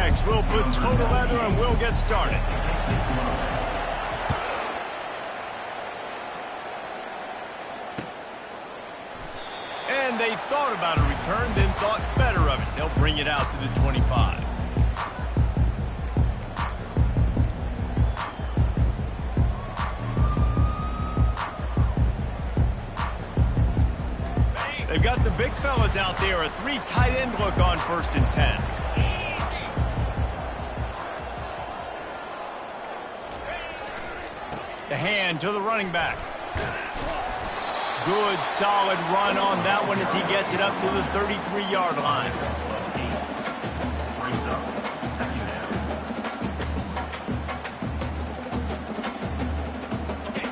next. We'll put total leather and we'll get started. And they thought about a return, then thought better of it. They'll bring it out to the 25. They've got the big fellas out there, a 3 tight end look on 1st and 10. The hand to the running back. Good, solid run on that one as he gets it up to the 33-yard line.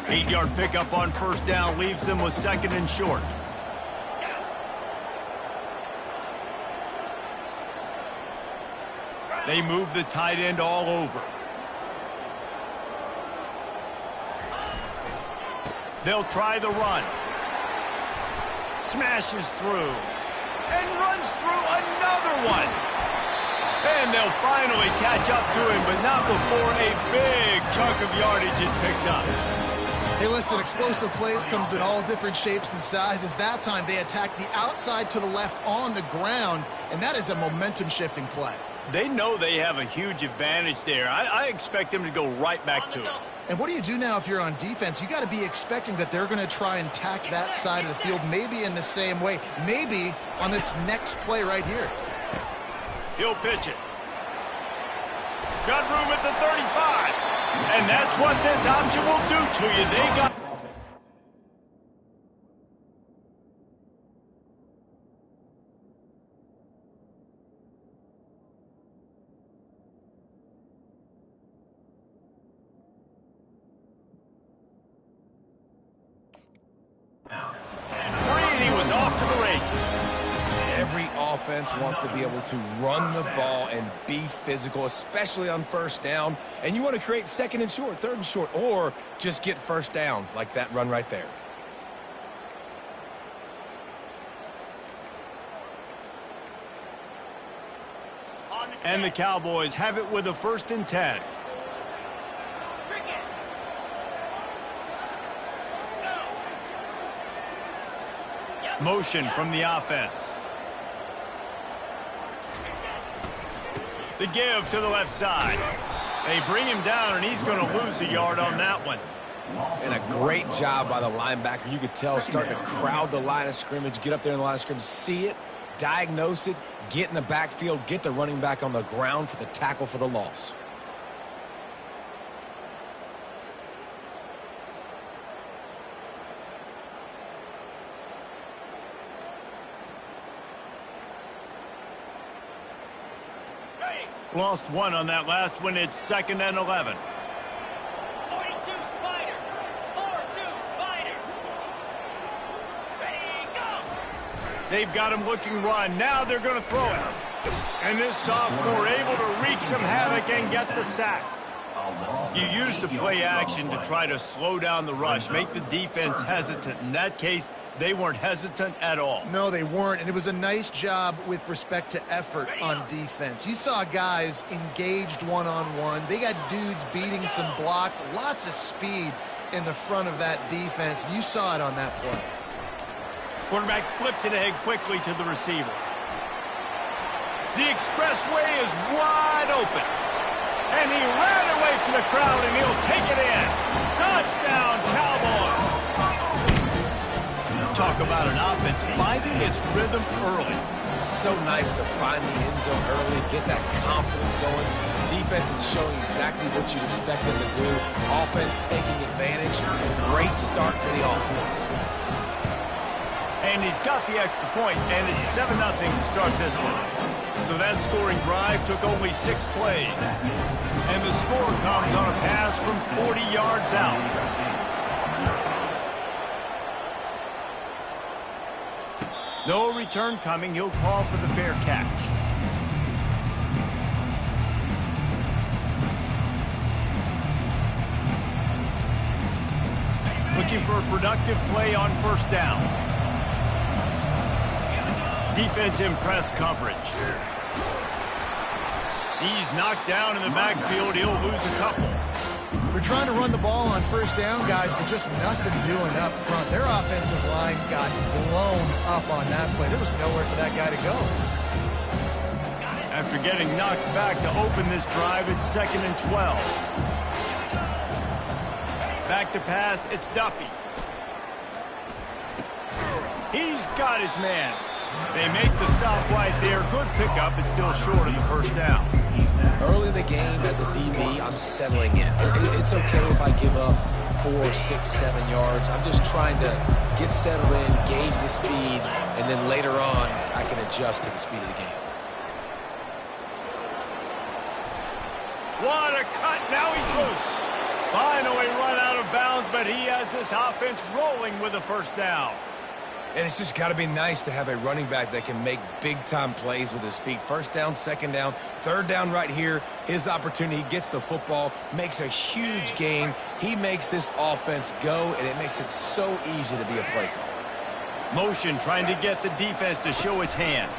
Eight-yard pickup on 1st down leaves them with 2nd and short. They move the tight end all over. They'll try the run. Smashes through. And runs through another one. And they'll finally catch up to him, but not before a big chunk of yardage is picked up. Hey, listen, explosive plays comes in all different shapes and sizes. That time they attack the outside to the left on the ground, and that is a momentum-shifting play. They know they have a huge advantage there. I expect them to go right back to it. And what do you do now if you're on defense? You got to be expecting that they're going to try and tack that side of the field, maybe in the same way, maybe on this next play right here. He'll pitch it. Got room at the 35. And that's what this option will do to you. They got... He was off to the races. Every offense wants to be able to run the ball and be physical, especially on 1st down. And you want to create 2nd and short, 3rd and short, or just get 1st downs like that run right there. And the Cowboys have it with a 1st and 10. Motion from the offense. The give to the left side. They bring him down, and he's going to lose a yard on that one. And a great job by the linebacker. You could tell starting to crowd the line of scrimmage, get up there in the line of scrimmage, see it, diagnose it, get in the backfield, get the running back on the ground for the tackle for the loss. Lost one on that last one. It's 2nd and 11. 42 Spider. 4-2 Spider. Ready, go. They've got him looking run. Now they're going to throw it. And this sophomore able to wreak some havoc and get the sack. You use the play action to try to slow down the rush, make the defense hesitant. In that case, they weren't hesitant at all. No, they weren't, and it was a nice job with respect to effort on defense. You saw guys engaged one-on-one. They got dudes beating some blocks, lots of speed in the front of that defense. You saw it on that play. Quarterback flips it ahead quickly to the receiver. The expressway is wide open. And he ran away from the crowd, and he'll take it in. Touchdown, Cowboys! Talk about an offense finding its rhythm early. So nice to find the end zone early, get that confidence going. Defense is showing exactly what you'd expect them to do. Offense taking advantage. Great start for the offense. And he's got the extra point, and it's 7-0 to start this one. So that scoring drive took only 6 plays. And the score comes on a pass from 40 yards out. No return coming. He'll call for the fair catch. Looking for a productive play on 1st down. Defense in press coverage. He's knocked down in the backfield. He'll lose a couple. We're trying to run the ball on first down, guys, but just nothing doing up front. Their offensive line got blown up on that play. There was nowhere for that guy to go. After getting knocked back to open this drive, it's 2nd and 12. Back to pass, it's Duffy. He's got his man. They make the stop right there. Good pickup, but still short of the first down. Early in the game, as a DB, I'm settling in. It's okay if I give up 4, 6, 7 yards. I'm just trying to get settled in, gauge the speed, and then later on, I can adjust to the speed of the game. What a cut. Now he's loose. Finally run out of bounds, but he has this offense rolling with a first down. And it's just got to be nice to have a running back that can make big-time plays with his feet. First down, second down, third down right here. His opportunity, he gets the football, makes a huge gain. He makes this offense go, and it makes it so easy to be a play caller. Motion trying to get the defense to show his hand.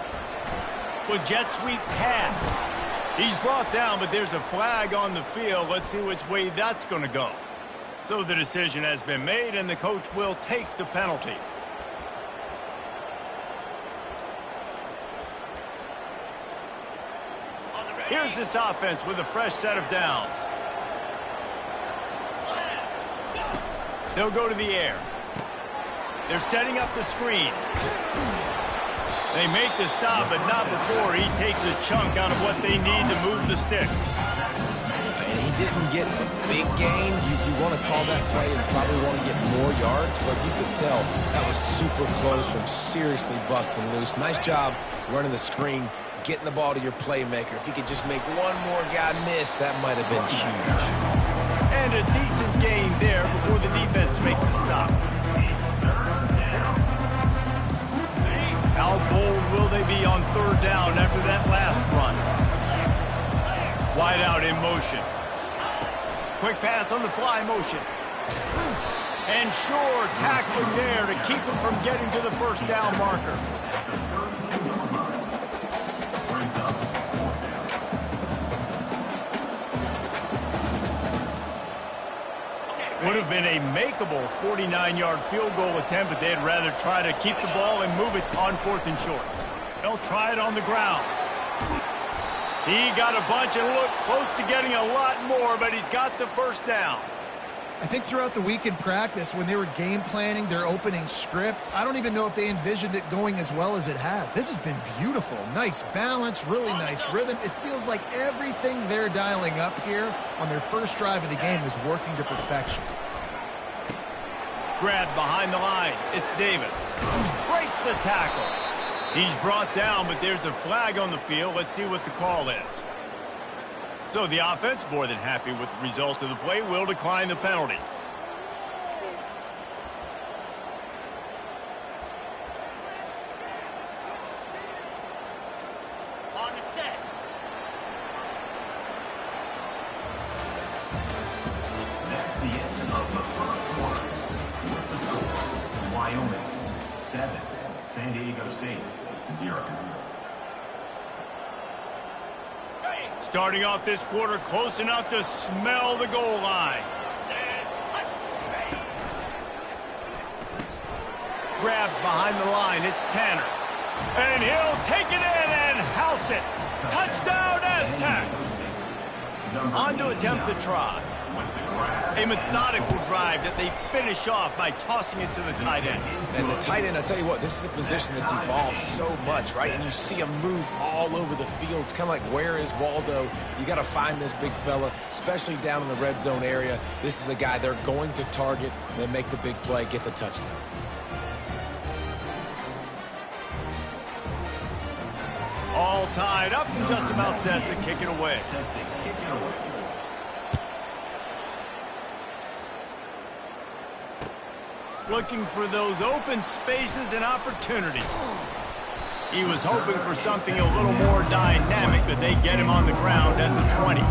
With jet sweep pass. He's brought down, but there's a flag on the field. Let's see which way that's going to go. So the decision has been made, and the coach will take the penalty. Here's this offense with a fresh set of downs. They'll go to the air. They're setting up the screen. They make the stop, but not before he takes a chunk out of what they need to move the sticks. And he didn't get a big gain. You want to call that play and probably want to get more yards, but you could tell that was super close from seriously busting loose. Nice job running the screen, getting the ball to your playmaker. If he could just make one more guy miss, that might have been huge. And a decent gain there before the defense makes the stop. How bold will they be on third down after that last run? Wide out in motion. Quick pass on the fly motion. And sure, tackling there to keep him from getting to the first down marker. Would have been a makeable 49-yard field goal attempt, but they'd rather try to keep the ball and move it on 4th and short. They'll try it on the ground. He got a bunch and looked close to getting a lot more, but he's got the first down. I think throughout the week in practice, when they were game planning their opening script, I don't even know if they envisioned it going as well as it has. This has been beautiful. Nice balance, really nice rhythm. It feels like everything they're dialing up here on their first drive of the game is working to perfection. Grabbed behind the line. It's Davis. Breaks the tackle. He's brought down, but there's a flag on the field. Let's see what the call is. So the offense, more than happy with the result of the play, will decline the penalty. On the set. That's the end of the first quarter. With the score, Wyoming 7, San Diego State 0. Starting off this quarter close enough to smell the goal line. Grabbed behind the line, it's Tanner. And he'll take it in and house it. Touchdown Aztecs. On to attempt the try. A methodical drive that they finish off by tossing it to the tight end. And the tight end, I tell you what, this is a position that's evolved so much, right? And you see him move all over the field. It's kind of like, where is Waldo? You got to find this big fella, especially down in the red zone area. This is the guy they're going to target, and then make the big play, get the touchdown. All tied up and just about set to kick it away. Looking for those open spaces and opportunity. He was hoping for something a little more dynamic, but they get him on the ground at the 20.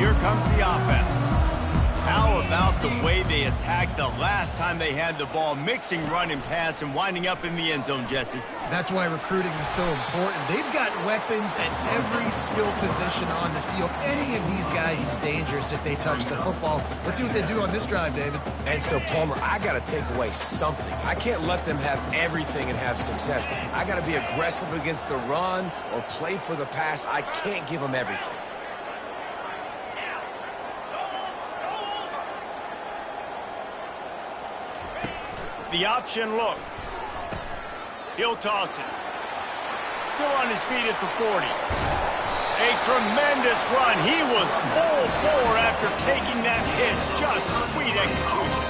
here comes the offense. How about the way they attacked the last time they had the ball, mixing run and pass and winding up in the end zone, Jesse? That's why recruiting is so important. They've got weapons at every skill position on the field. Any of these guys is dangerous if they touch the football. Let's see what they do on this drive, David. And so, Palmer, I got to take away something. I can't let them have everything and have success. I got to be aggressive against the run or play for the pass. I can't give them everything. The option look. He'll toss it. Still on his feet at the 40. A tremendous run. He was full bore after taking that pitch. Just sweet execution.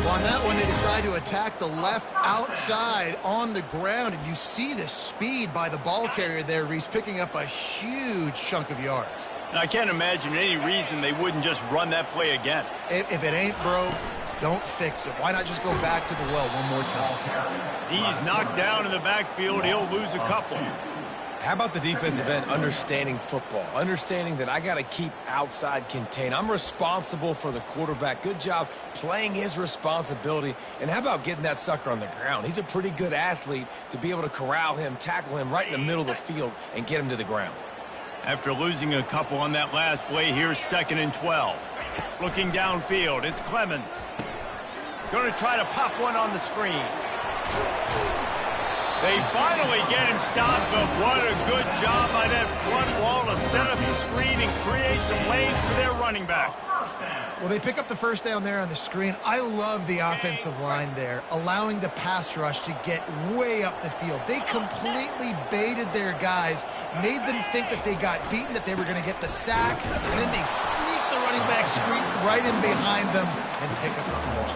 Well, on that one, they decide to attack the left outside on the ground, and you see the speed by the ball carrier there, Reese, picking up a huge chunk of yards. And I can't imagine any reason they wouldn't just run that play again. If it ain't broke, don't fix it. Why not just go back to the well one more time? He's knocked down in the backfield. He'll lose a couple. How about the defensive end understanding football, understanding that I got to keep outside contained. I'm responsible for the quarterback. Good job playing his responsibility. And how about getting that sucker on the ground? He's a pretty good athlete to be able to corral him, tackle him right in the middle of the field, and get him to the ground. After losing a couple on that last play, here's 2nd and 12. Looking downfield, it's Clemens. Going to try to pop one on the screen. They finally get him stopped, but what a good job by that front wall to set up the screen and create some lanes for their running back. Well, they pick up the first down there on the screen. I love the offensive line there, allowing the pass rush to get way up the field. They completely baited their guys, made them think that they got beaten, that they were going to get the sack, and then they sneak the running back screen right in behind them and pick up the first.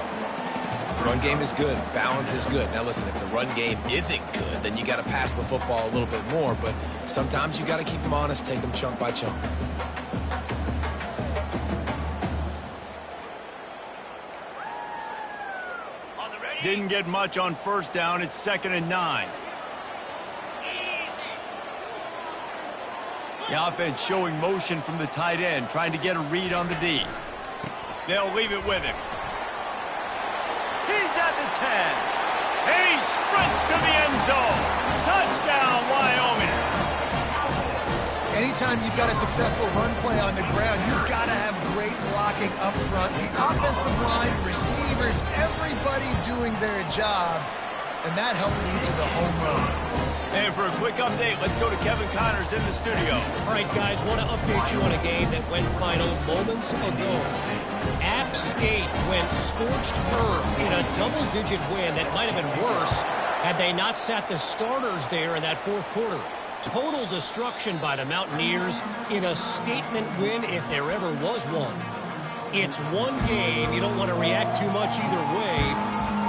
Run game is good. Balance is good. Now, listen, if the run game isn't good, then you got to pass the football a little bit more. But sometimes you got to keep them honest, take them chunk by chunk. Didn't get much on first down. It's 2nd and 9. The offense showing motion from the tight end, trying to get a read on the D. They'll leave it with him. He's at the 10. And he sprints to the end zone. Touchdown, Wyoming. Anytime you've got a successful run play on the ground, you've got to have great blocking up front. The offensive line, receivers, everybody doing their job. And that helped lead to the home run. And for a quick update, let's go to Kevin Connors in the studio. All right, guys, want to update you on a game that went final moments ago. App State went scorched earth in a double-digit win that might have been worse had they not sat the starters there in that fourth quarter. Total destruction by the Mountaineers in a statement win if there ever was one. It's one game. You don't want to react too much either way.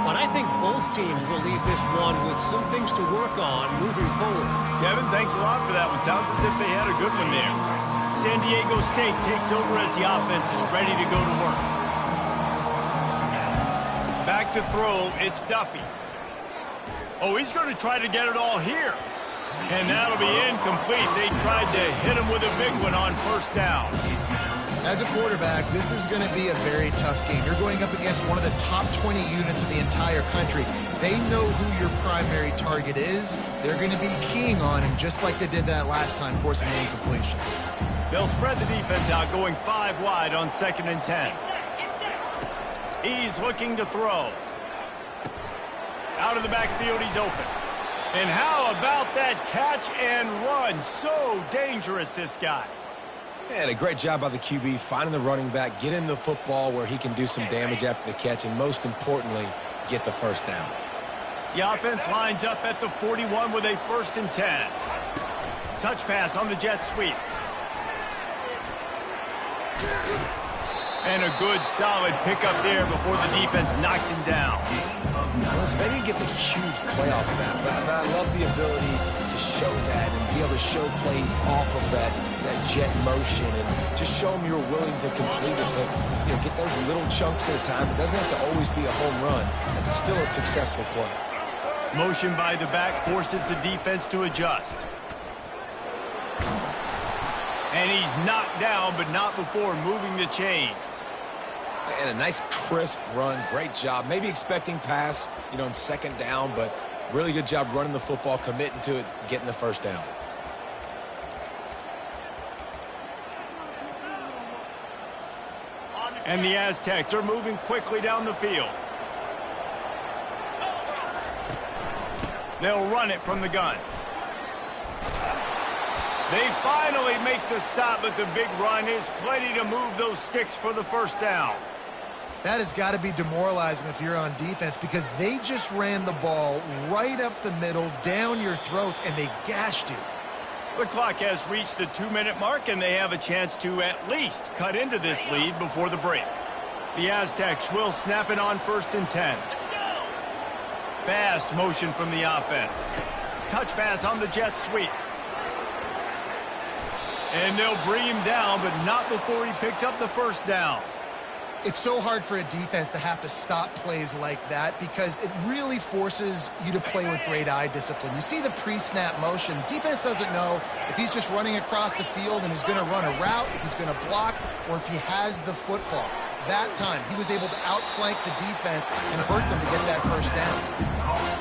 But I think both teams will leave this one with some things to work on moving forward. Kevin, thanks a lot for that one. Sounds as if they had a good one there. San Diego State takes over as the offense is ready to go to work. Back to throw, it's Duffy. Oh, he's going to try to get it all here. And that'll be incomplete. They tried to hit him with a big one on first down. As a quarterback, this is going to be a very tough game. You're going up against one of the top 20 units in the entire country. They know who your primary target is. They're going to be keying on him just like they did that last time, forcing an incompletion. They'll spread the defense out, going 5 wide on 2nd and 10. He's looking to throw. Out of the backfield, he's open. And how about that catch and run? So dangerous, this guy. And a great job by the QB, finding the running back, get him the football where he can do some damage after the catch, and most importantly, get the first down. The offense lines up at the 41 with a 1st and 10. Touch pass on the jet sweep. And a good, solid pickup there before the defense knocks him down. Now, listen, they didn't get the huge play off of that, but I love the ability to show that and be able to show plays off of that jet motion and just show them you're willing to complete it. But, you know, get those little chunks at a time. It doesn't have to always be a home run. It's still a successful play. Motion by the back forces the defense to adjust. And he's knocked down, but not before moving the chains. And a nice crisp run. Great job. Maybe expecting pass, you know, in second down, but really good job running the football, committing to it, getting the first down. And the Aztecs are moving quickly down the field. They'll run it from the gun. They finally make the stop, but the big run is plenty to move those sticks for the first down. That has got to be demoralizing if you're on defense, because they just ran the ball right up the middle, down your throats, and they gashed you. The clock has reached the 2-minute mark, and they have a chance to at least cut into this lead before the break. The Aztecs will snap it on 1st and 10. Fast motion from the offense. Touch pass on the jet sweep. And they'll bring him down, but not before he picks up the first down. It's so hard for a defense to have to stop plays like that, because it really forces you to play with great eye discipline. You see the pre-snap motion. Defense doesn't know if he's just running across the field and he's going to run a route, if he's going to block, or if he has the football. That time, he was able to outflank the defense and hurt them to get that first down.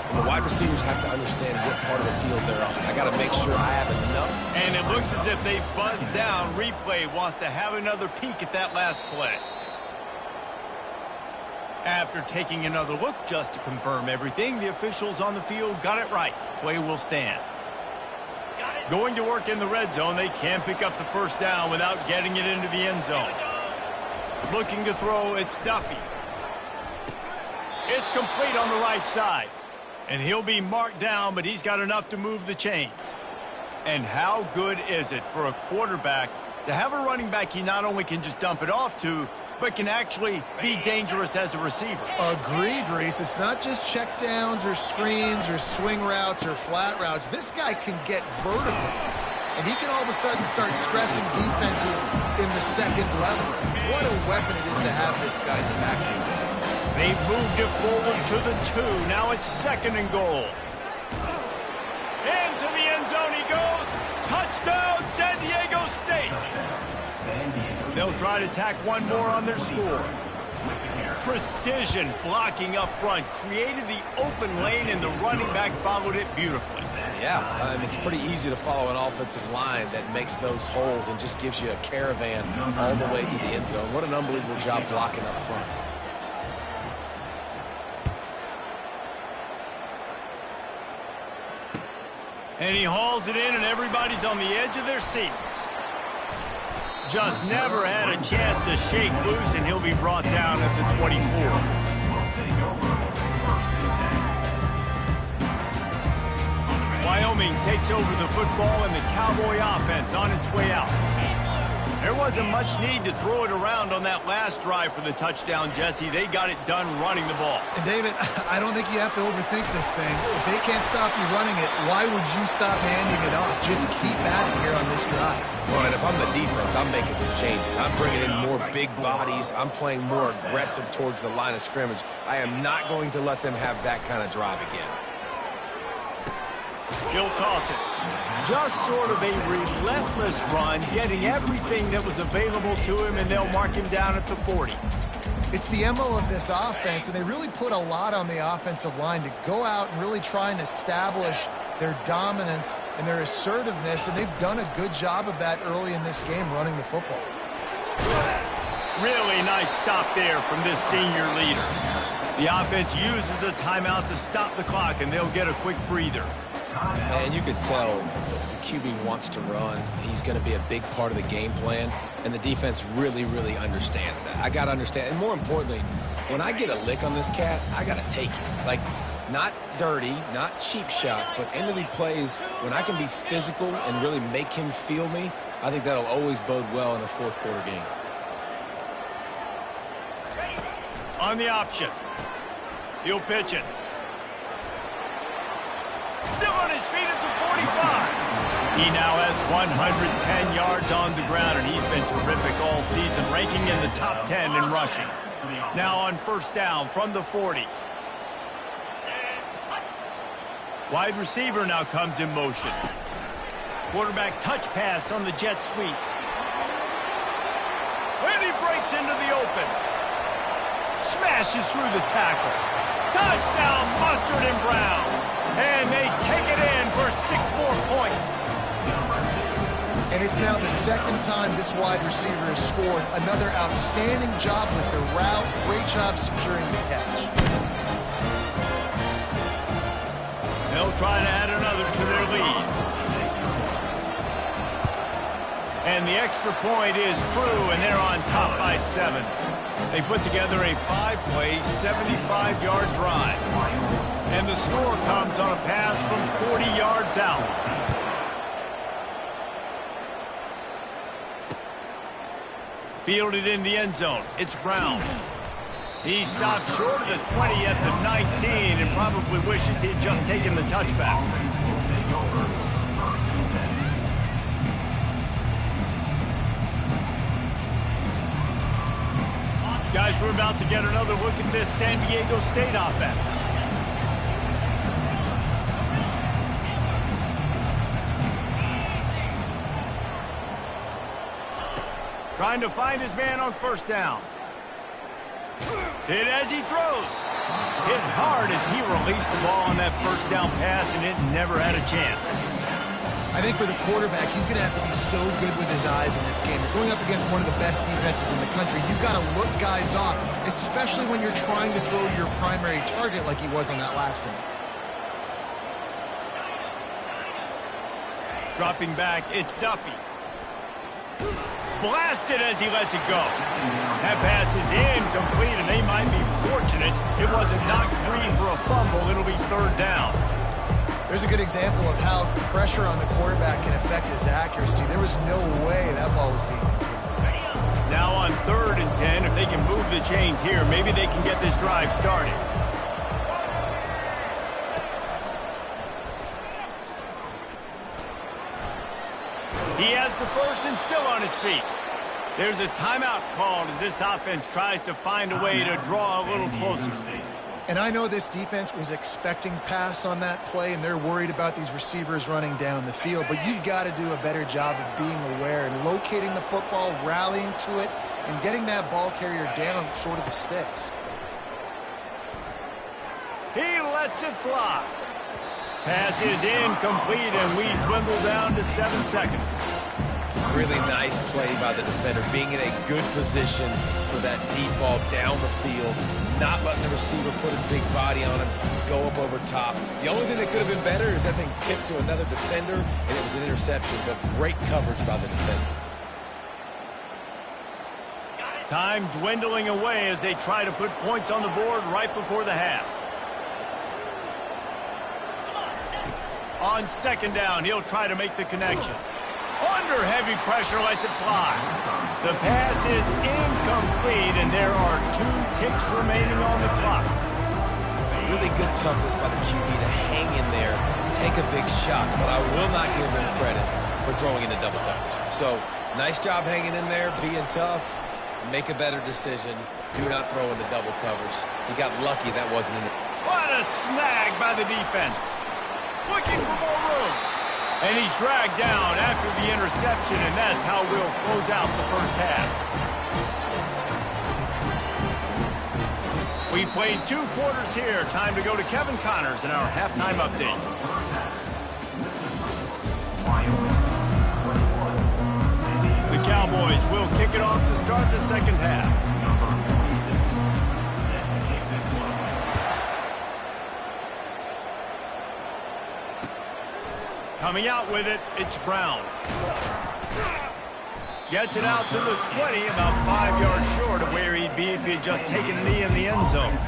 And the wide receivers have to understand what part of the field they're on. I got to make sure I have enough. And it looks as if they buzzed down. Replay wants to have another peek at that last play. After taking another look just to confirm everything, the officials on the field got it right. Play will stand. Going to work in the red zone, they can pick up the first down without getting it into the end zone. Looking to throw, it's Duffy. It's complete on the right side. And he'll be marked down, but he's got enough to move the chains. And how good is it for a quarterback to have a running back he not only can just dump it off to, but can actually be dangerous as a receiver? Agreed, Reese. It's not just check downs or screens or swing routes or flat routes. This guy can get vertical, and he can all of a sudden start stressing defenses in the second level. What a weapon it is to have this guy in the backfield. They've moved it forward to the 2. Now it's 2nd and goal. Into the end zone he goes. Touchdown, San Diego State. They'll try to tack one more on their score. Precision blocking up front created the open lane, and the running back followed it beautifully. Yeah, it's pretty easy to follow an offensive line that makes those holes and just gives you a caravan all the way to the end zone. What an unbelievable job blocking up front. And he hauls it in, and everybody's on the edge of their seats. Just never had a chance to shake loose, and he'll be brought down at the 24. Wyoming takes over the football, and the Cowboy offense on its way out. There wasn't much need to throw it around on that last drive for the touchdown, Jesse. They got it done running the ball. And David, I don't think you have to overthink this thing. If they can't stop you running it, why would you stop handing it off? Just keep at it here on this drive. Well, and if I'm the defense, I'm making some changes. I'm bringing in more big bodies. I'm playing more aggressive towards the line of scrimmage. I am not going to let them have that kind of drive again. He'll toss it. Just sort of a relentless run, getting everything that was available to him, and they'll mark him down at the 40. It's the MO of this offense, and they really put a lot on the offensive line to go out and really try and establish their dominance and their assertiveness, and they've done a good job of that early in this game running the football. Really nice stop there from this senior leader. The offense uses a timeout to stop the clock, and they'll get a quick breather. And you could tell the QB wants to run. He's going to be a big part of the game plan, and the defense really, really understands that. I got to understand, and more importantly, when I get a lick on this cat, I got to take it. Like, not dirty, not cheap shots, but end-of-the plays, when I can be physical and really make him feel me, I think that'll always bode well in a fourth quarter game. On the option. He'll pitch it. Still on his feet at the 45. He now has 110 yards on the ground, and he's been terrific all season, ranking in the top 10 in rushing. Now on first down from the 40. Wide receiver now comes in motion. Quarterback touch pass on the jet sweep. breaks into the open. Smashes through the tackle. Touchdown, Mustard and Brown. And they take it in for 6 more points. And it's now the second time this wide receiver has scored. Another outstanding job with the route. Great job securing the catch. They'll try to add another to their lead. And the extra point is true, and they're on top by 7. They put together a 5-play, 75-yard drive. And the score comes on a pass from 40 yards out. Fielded in the end zone. It's Brown. He stopped short of the 20 at the 19 and probably wishes he had just taken the touchback. Guys, we're about to get another look at this San Diego State offense. Trying to find his man on first down. Hit as he throws. Hit hard as he released the ball on that first down pass, and it never had a chance. I think for the quarterback, he's going to have to be so good with his eyes in this game. You're going up against one of the best defenses in the country. You've got to look guys off, especially when you're trying to throw your primary target like he was on that last one. Dropping back, it's Duffy. Blasted as he lets it go. That pass is incomplete, and they might be fortunate it wasn't knocked free for a fumble. It'll be 3rd down. There's a good example of how pressure on the quarterback can affect his accuracy. There was no way that ball was being completed. Now on 3rd and 10, if they can move the chains here, maybe they can get this drive started. He has the first and still on his feet. There's a timeout called as this offense tries to find a way to draw a little closer. And I know this defense was expecting pass on that play, and they're worried about these receivers running down the field, but you've got to do a better job of being aware and locating the football, rallying to it, and getting that ball carrier down short of the sticks. He lets it fly. Pass is incomplete, and we dwindle down to 7 seconds. Really nice play by the defender, being in a good position for that deep ball down the field, not letting the receiver put his big body on him, go up over top. The only thing that could have been better is that thing tipped to another defender, and it was an interception, but great coverage by the defender. Time dwindling away as they try to put points on the board right before the half. On 2nd down, he'll try to make the connection. Under heavy pressure, lets it fly. The pass is incomplete, and there are 2 ticks remaining on the clock. Really good toughness by the QB to hang in there, take a big shot, but I will not give him credit for throwing into double coverage. So, nice job hanging in there, being tough, make a better decision. Do not throw into double covers. He got lucky that wasn't in it. What a snag by the defense. Looking for more room. And he's dragged down after the interception, and that's how we'll close out the first half. We've played 2 quarters here. Time to go to Kevin Connors in our halftime update. The Cowboys will kick it off to start the second half. Coming out with it, it's Brown. Gets it out to the 20, about 5 yards short of where he'd be if he had just taken a knee in the end zone.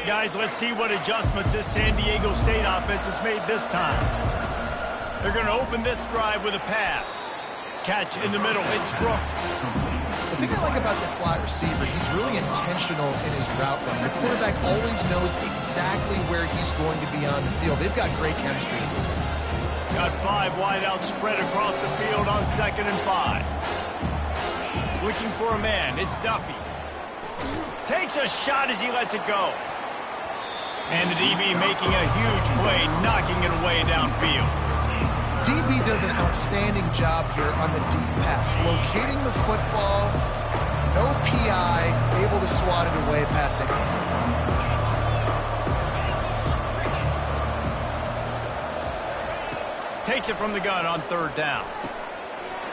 Guys, let's see what adjustments this San Diego State offense has made this time. They're going to open this drive with a pass. Catch in the middle, it's Brooks. The thing I like about the slot receiver, he's really intentional in his route run. The quarterback always knows exactly where he's going to be on the field. They've got great chemistry. Got 5 wideouts spread across the field on 2nd and 5. Looking for a man. It's Duffy. Takes a shot as he lets it go. And the DB making a huge play, knocking it away downfield. DB does an outstanding job here on the deep pass, locating the football, no PI, able to swat it away passing. Takes it from the gun on 3rd down.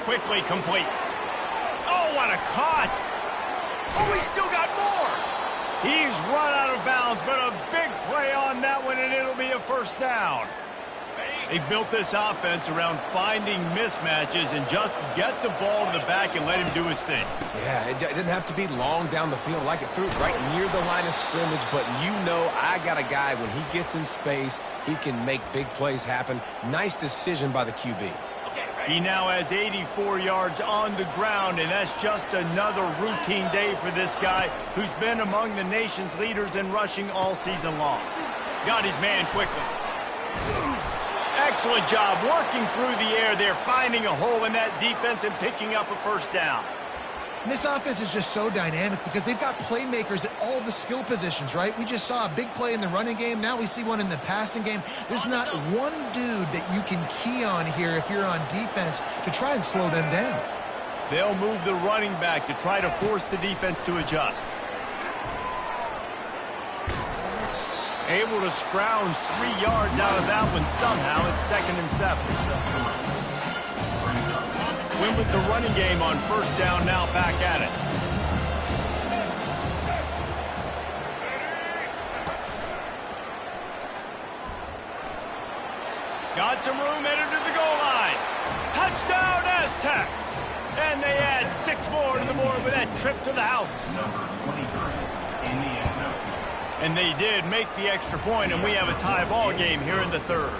Quickly complete. Oh, what a cut! Oh, he's still got more! He's run out of bounds, but a big play on that one, and it'll be a 1st down. They've built this offense around finding mismatches and just get the ball to the back and let him do his thing. Yeah, it didn't have to be long down the field. Like it threw it right near the line of scrimmage, but you know I got a guy, when he gets in space, he can make big plays happen. Nice decision by the QB. He now has 84 yards on the ground, and that's just another routine day for this guy who's been among the nation's leaders in rushing all season long. Got his man quickly. Excellent job working through the air there, finding a hole in that defense and picking up a 1st down. And this offense is just so dynamic because they've got playmakers at all the skill positions, right? We just saw a big play in the running game. Now we see one in the passing game. There's not one dude that you can key on here if you're on defense to try and slow them down. They'll move the running back to try to force the defense to adjust. Able to scrounge 3 yards out of that one somehow. It's 2nd and 7. Win with the running game on 1st down, now back at it. Got some room, headed to the goal line. Touchdown, Aztecs! And they add 6 more to the board with that trip to the house. Number 23 in the end zone. And they did make the extra point, and we have a tie ball game here in the 3rd.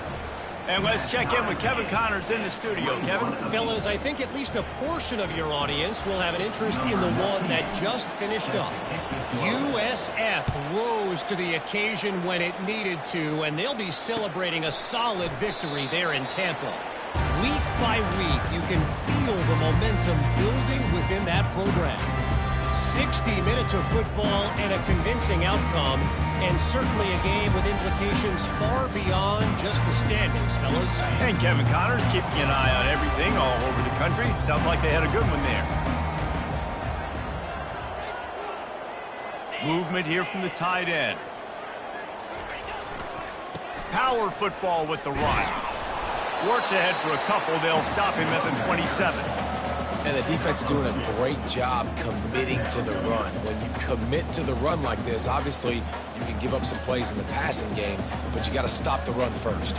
And let's check in with Kevin Connors in the studio. Kevin? Fellas, I think at least a portion of your audience will have an interest in the one that just finished up. USF rose to the occasion when it needed to, and they'll be celebrating a solid victory there in Tampa. Week by week, you can feel the momentum building within that program. 60 minutes of football and a convincing outcome, and certainly a game with implications far beyond just the standings, fellas. And Kevin Connors keeping an eye on everything all over the country. Sounds like they had a good one there. Movement here from the tight end. Power football with the run. Works ahead for a couple. They'll stop him at the 27. And the defense is doing a great job committing to the run. When you commit to the run like this, obviously you can give up some plays in the passing game, but you got to stop the run first.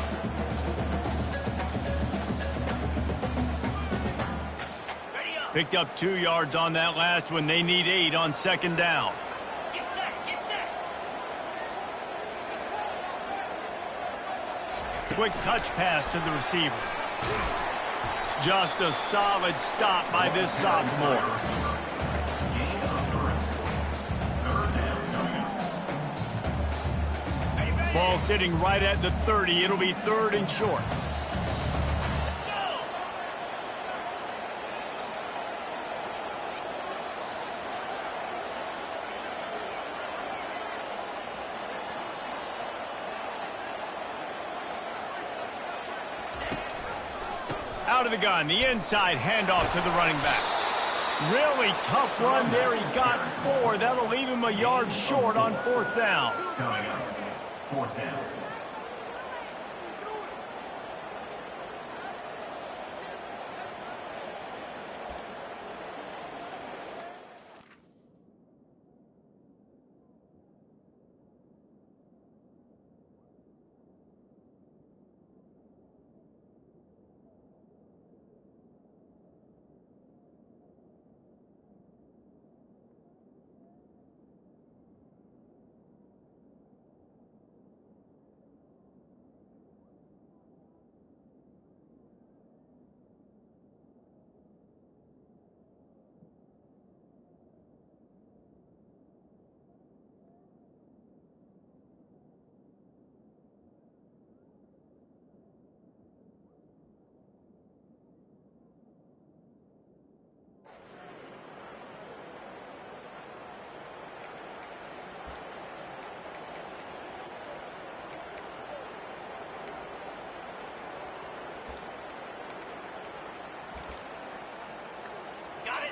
Picked up 2 yards on that last one. They need 8 on 2nd down. Get set, get set. Quick touch pass to the receiver. Just a solid stop by this sophomore. Gain of 3. 3rd down coming up. Ball sitting right at the 30. It'll be 3rd and short. Out of the gun, the inside handoff to the running back. Really tough run there. He got 4. That'll leave him a yard short on 4th down. Coming up, 4th down.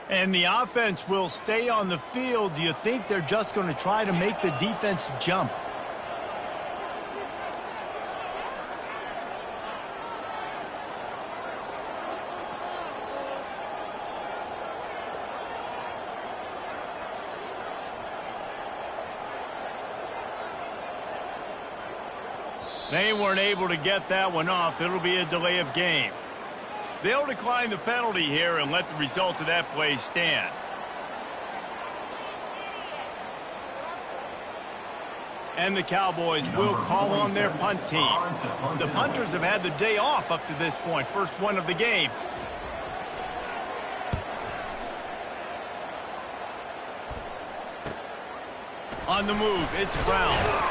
And the offense will stay on the field. Do you think they're just going to try to make the defense jump? They weren't able to get that one off. It'll be a delay of game. They'll decline the penalty here and let the result of that play stand. And the Cowboys will call on their punt team. The punters have had the day off up to this point. First one of the game. On the move, it's Brown.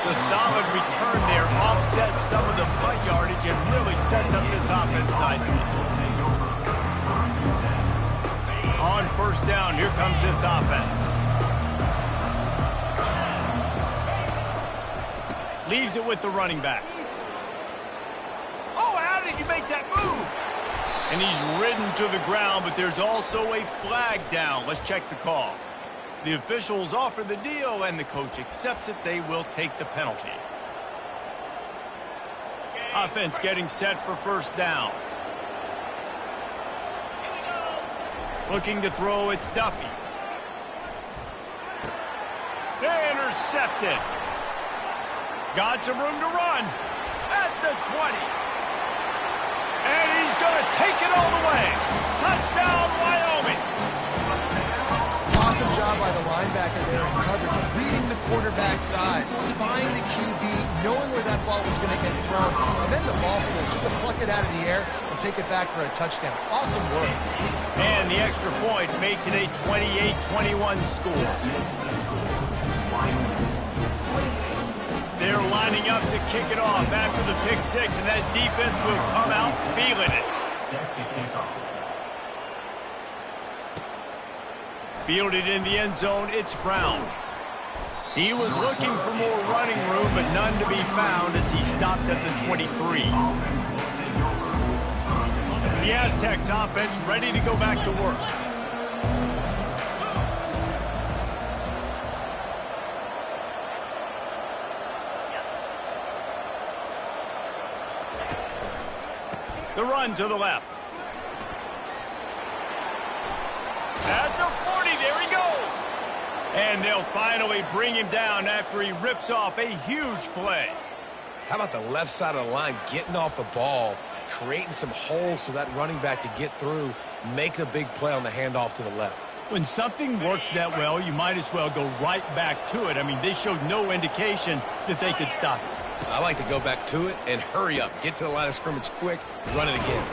The solid return there offsets some of the punt yardage and really sets up this offense nicely. On first down, here comes this offense. Leaves it with the running back. Oh, how did you make that move? And he's ridden to the ground, but there's also a flag down. Let's check the call. The officials offer the deal, and the coach accepts it. They will take the penalty. Offense getting set for first down. Looking to throw, it's Duffy. Intercepted. Got some room to run. At the 20. And he's going to take it all the way. Touchdown, Wyoming. Awesome job by the linebacker there in coverage, reading the quarterback's eyes, spying the QB, knowing where that ball was going to get thrown, and then the ball skills just to pluck it out of the air and take it back for a touchdown. Awesome work. And the extra point makes it a 28-21 score. They're lining up to kick it off after the pick six, and that defense will come out feeling it. Fielded in the end zone, it's Brown. He was looking for more running room, but none to be found as he stopped at the 23. The Aztecs offense ready to go back to work. The run to the left. At the 40, there he goes. And they'll finally bring him down after he rips off a huge play. How about the left side of the line getting off the ball, creating some holes for that running back to get through, make a big play on the handoff to the left. When something works that well, you might as well go right back to it. I mean, they showed no indication that they could stop it. I like to go back to it and hurry up. Get to the line of scrimmage quick, run it again.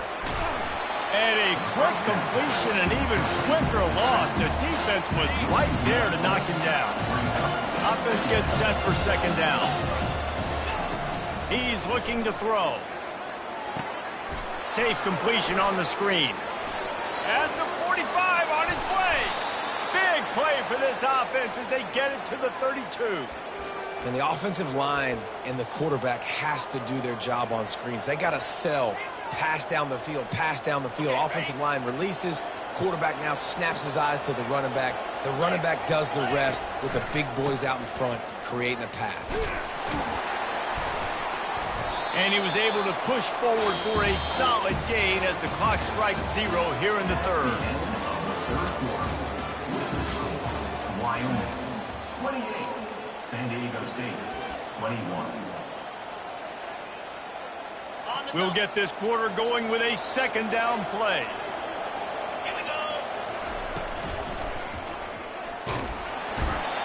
And a quick completion, an even quicker loss. The defense was right there to knock him down. Offense gets set for second down. He's looking to throw. Safe completion on the screen. At the 45, on its way. Big play for this offense as they get it to the 32. And the offensive line and the quarterback has to do their job on screens. They got to sell. Pass down the field, pass down the field. Offensive line releases. Quarterback now snaps his eyes to the running back. The running back does the rest with the big boys out in front, creating a pass. And he was able to push forward for a solid gain as the clock strikes 0 here in the third. Wyoming, 28. San Diego State, 21. We'll get this quarter going with a second down play.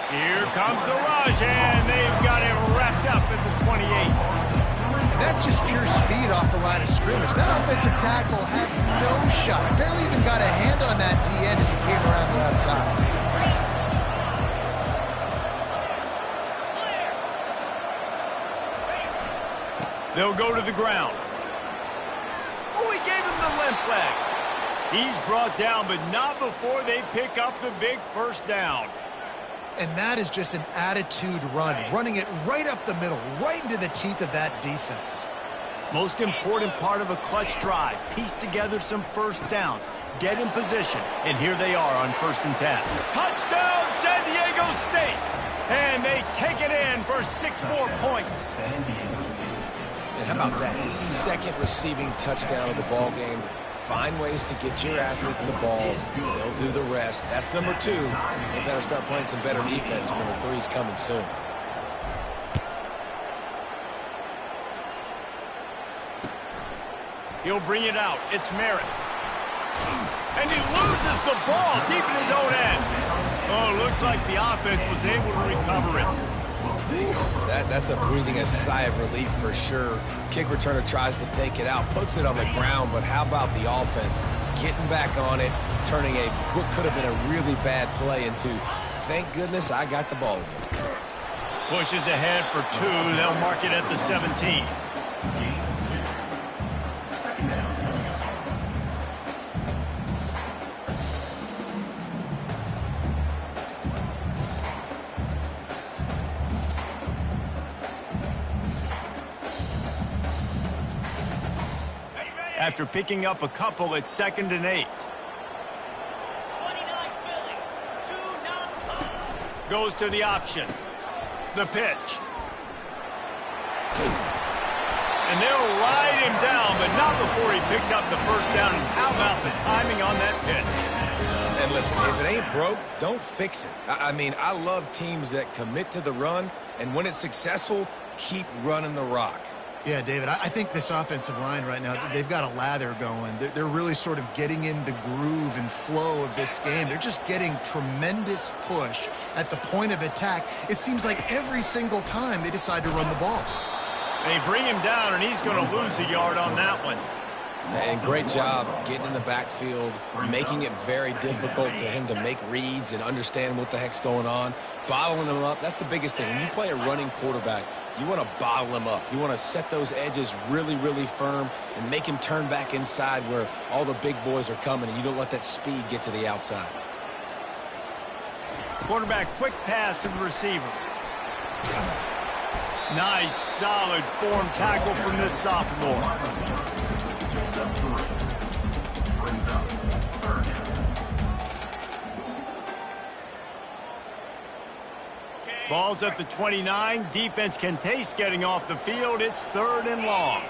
Here comes the rush, and they've got him wrapped up at the 28. And that's just pure speed off the line of scrimmage. That offensive tackle had no shot. Barely even got a hand on that D-end as he came around the outside. They'll go to the ground. Oh, he gave him the limp leg. He's brought down, but not before they pick up the big first down. And that is just an attitude run, running it right up the middle, right into the teeth of that defense. Most important part of a clutch drive. Piece together some first downs. get in position. And here they are on 1st and 10. Touchdown, San Diego State! And they take it in for 6 more points. And how about that? His second receiving touchdown of the ball game. Find ways to get your athletes the ball. They'll do the rest. That's number 2. They better start playing some better defense. Number 3's coming soon. He'll bring it out. It's Merritt. And he loses the ball deep in his own end. Oh, looks like the offense was able to recover it. That's a breathing a sigh of relief for sure. Kick returner tries to take it out, puts it on the ground, but how about the offense getting back on it, turning what could have been a really bad play into, thank goodness I got the ball again. Pushes ahead for 2. They'll mark it at the 17. After picking up a couple, it's 2nd and 8. 29 Philly. 2-0. Goes to the option. The pitch. And they'll ride him down, but not before he picked up the 1st down. And how about the timing on that pitch? And listen, if it ain't broke, don't fix it. I mean, I love teams that commit to the run, and when it's successful, keep running the rock. Yeah, David, I think this offensive line right now, they've got a lather going. They're really sort of getting in the groove and flow of this game. They're just getting tremendous push at the point of attack. It seems like every single time they decide to run the ball. They bring him down, and he's going to lose a yard on that one. And great job getting in the backfield, making it very difficult to him to make reads and understand what the heck's going on. Bottling him up, that's the biggest thing. When you play a running quarterback, you want to bottle him up. You want to set those edges really, really firm and make him turn back inside where all the big boys are coming, and you don't let that speed get to the outside. Quarterback quick pass to the receiver. Nice, solid form tackle from this sophomore. Ball's at the 29. Defense can taste getting off the field. It's 3rd and long.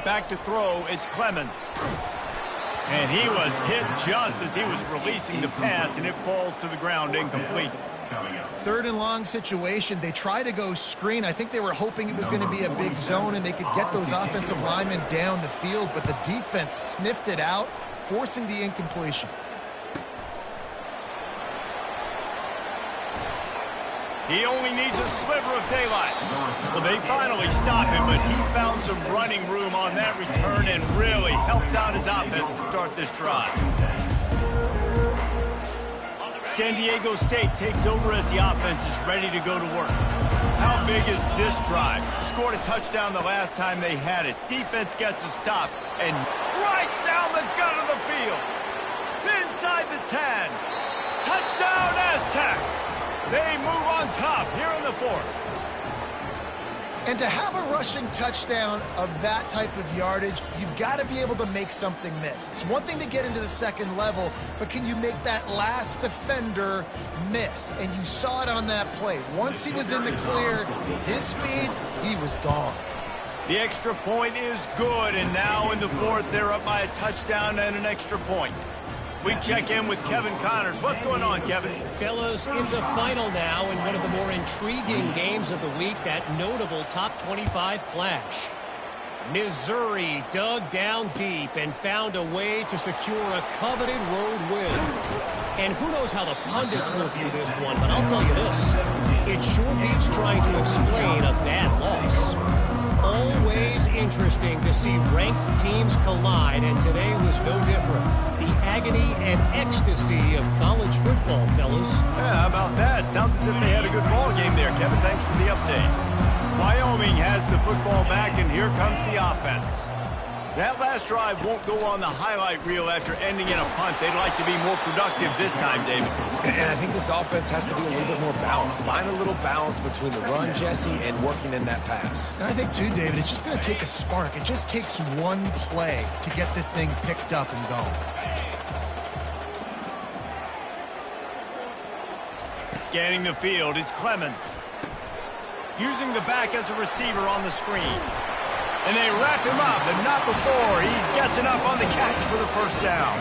Back to throw. It's Clemens. And he was hit just as he was releasing the pass, and it falls to the ground incomplete. 3rd and long situation. They try to go screen. I think they were hoping it was going to be a big zone and they could get those offensive linemen down the field, but the defense sniffed it out, forcing the incompletion. He only needs a sliver of daylight. Well, they finally stop him, but he found some running room on that return and really helps out his offense to start this drive. San Diego State takes over as the offense is ready to go to work. How big is this drive? Scored a touchdown the last time they had it. Defense gets a stop, and right down the gut of the field. Inside the 10. Touchdown, Aztecs! They move on top here in the 4th. And to have a rushing touchdown of that type of yardage, you've got to be able to make something miss. It's one thing to get into the 2nd level, but can you make that last defender miss? And you saw it on that play. Once he was in the clear, his speed, he was gone. The extra point is good, and now in the 4th, they're up by a touchdown and an extra point. We check in with Kevin Connors. What's going on, Kevin? Fellas, it's a final now in one of the more intriguing games of the week, that notable top 25 clash. Missouri dug down deep and found a way to secure a coveted road win. And who knows how the pundits will view this one, but I'll tell you this. It sure beats trying to explain a bad loss. Always interesting to see ranked teams collide, and today was no different. The agony and ecstasy of college football, fellas. Yeah, how about that? Sounds as if they had a good ball game there, Kevin. Thanks for the update. Wyoming has the football back, and here comes the offense. That last drive won't go on the highlight reel after ending in a punt. They'd like to be more productive this time, David. And I think this offense has to be a little bit more balanced. Find a little balance between the run, Jesse, and working in that pass. And I think, too, David, it's just going to take a spark. It just takes one play to get this thing picked up and going. Scanning the field, it's Clemens. Using the back as a receiver on the screen. And they wrap him up, and not before he gets enough on the catch for the first down.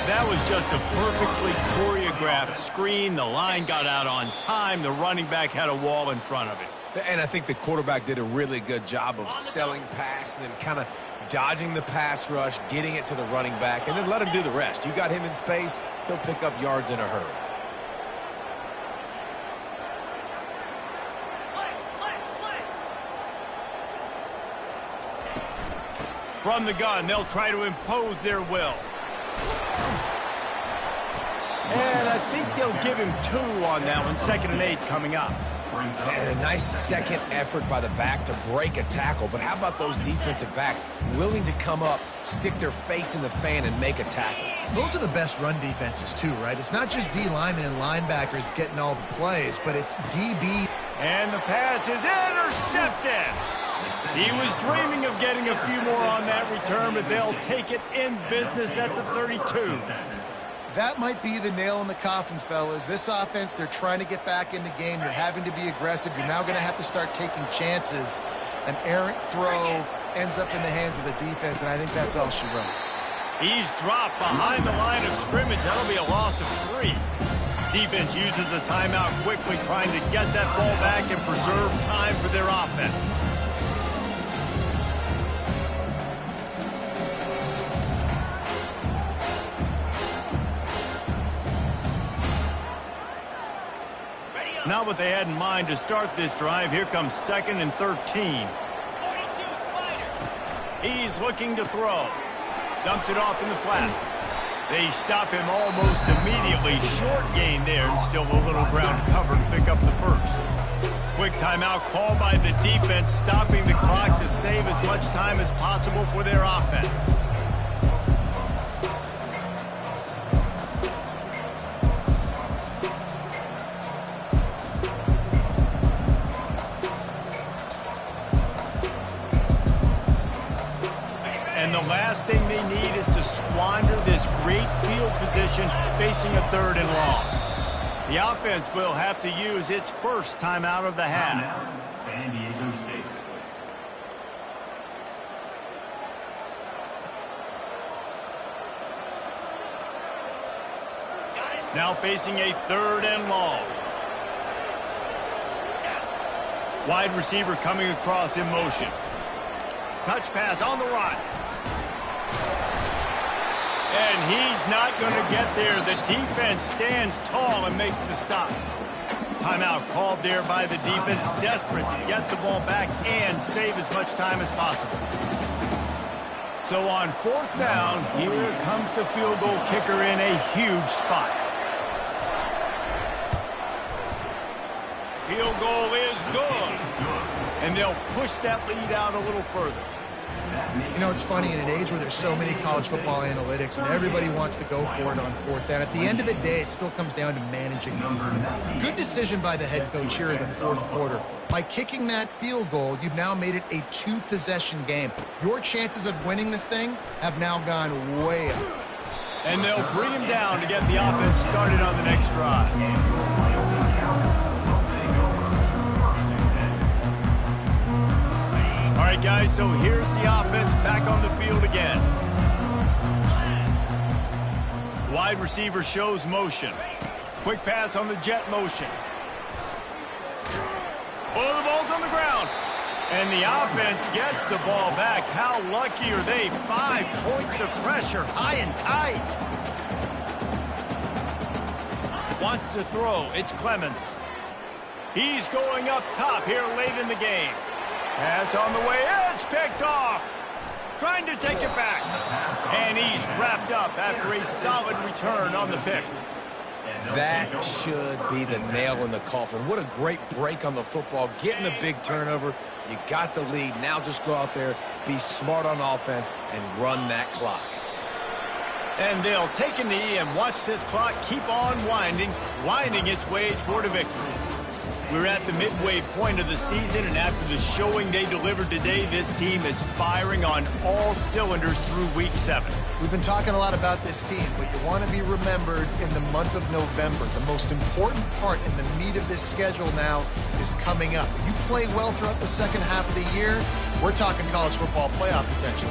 That was just a perfectly choreographed screen. The line got out on time. The running back had a wall in front of it. And I think the quarterback did a really good job of selling pass and then kind of dodging the pass rush, getting it to the running back, and then let him do the rest. You got him in space, he'll pick up yards in a hurry. From the gun, they'll try to impose their will. And I think they'll give him 2 on that one. 2nd and 8 coming up. And a nice second effort by the back to break a tackle. But how about those defensive backs willing to come up, stick their face in the fan, and make a tackle? Those are the best run defenses, too, right? It's not just D linemen and linebackers getting all the plays, but it's DB. And the pass is intercepted. He was dreaming of getting a few more on that return, but they'll take it in business at the 32. That might be the nail in the coffin, fellas. This offense, they're trying to get back in the game. You're having to be aggressive. You're now going to have to start taking chances. An errant throw ends up in the hands of the defense, and I think that's all she wrote. He's dropped behind the line of scrimmage. That'll be a loss of 3. Defense uses a timeout quickly, trying to get that ball back and preserve time for their offense. Not what they had in mind to start this drive. Here comes 2nd and 13. He's looking to throw. Dumps it off in the flats. They stop him almost immediately. Short gain there, and still a little ground to cover to pick up the first. Quick timeout called by the defense, stopping the clock to save as much time as possible for their offense. And the last thing they need is to squander this great field position facing a 3rd and long. The offense will have to use its first timeout of the half. San Diego State. Now facing a 3rd and long. Wide receiver coming across in motion. Touch pass on the run. And he's not going to get there. The defense stands tall and makes the stop. Timeout called there by the defense, desperate to get the ball back and save as much time as possible. So on 4th down, here comes the field goal kicker in a huge spot. Field goal is good. And they'll push that lead out a little further. You know, it's funny, in an age where there's so many college football analytics and everybody wants to go for it on 4th down, at the end of the day, it still comes down to managing. Good decision by the head coach here in the 4th quarter. By kicking that field goal, you've now made it a 2-possession game. Your chances of winning this thing have now gone way up. And they'll bring him down to get the offense started on the next drive. All right, guys, so here's the offense back on the field again. Wide receiver shows motion. Quick pass on the jet motion. Oh, the ball's on the ground. And the offense gets the ball back. How lucky are they? 5 points of pressure, high and tight. Wants to throw. It's Clemens. He's going up top here late in the game. Pass on the way. It's picked off. Trying to take it back. And he's wrapped up after a solid return on the pick. That should be the nail in the coffin. What a great break on the football, getting the big turnover. You got the lead. Now just go out there, be smart on offense, and run that clock. And they'll take a knee and watch this clock keep on winding its way toward a victory. We're at the midway point of the season, and after the showing they delivered today, this team is firing on all cylinders through Week 7. We've been talking a lot about this team, but you want to be remembered in the month of November. The most important part in the meat of this schedule now is coming up. If you play well throughout the second half of the year, we're talking college football playoff potential.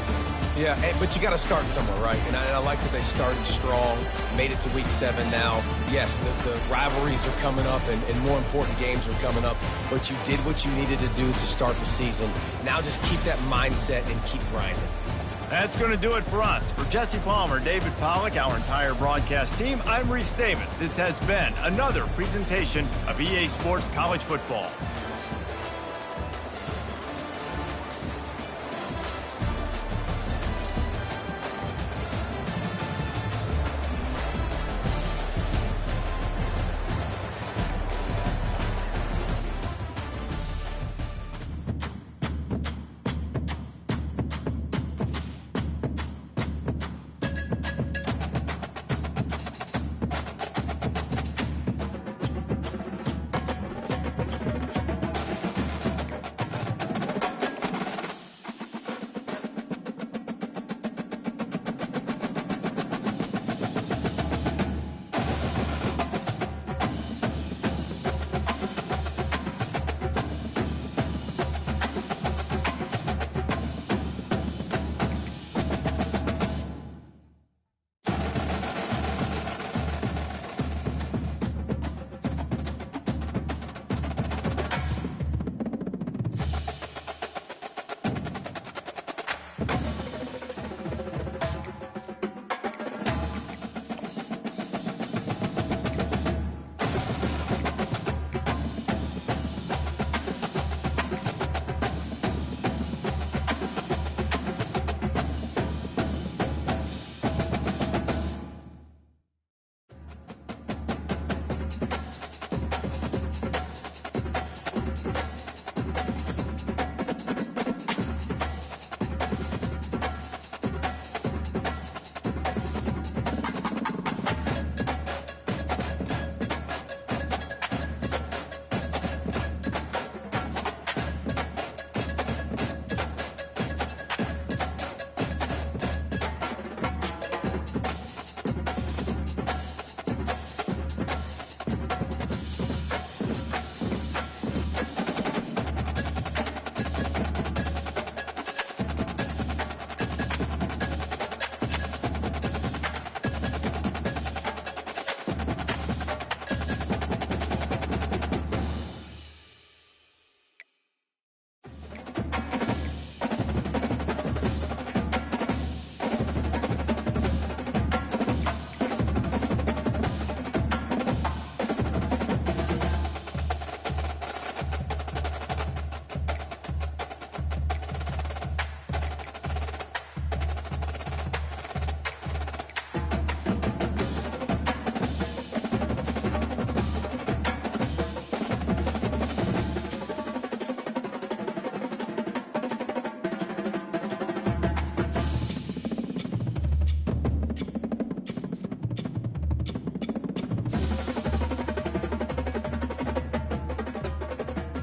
Yeah, but you got to start somewhere, right? And I like that they started strong, made it to Week 7 now. Yes, the rivalries are coming up, and more important games are coming up, but you did what you needed to do to start the season. Now just keep that mindset and keep grinding. That's going to do it for us. For Jesse Palmer, David Pollack, our entire broadcast team, I'm Reese Davis. This has been another presentation of EA Sports College Football.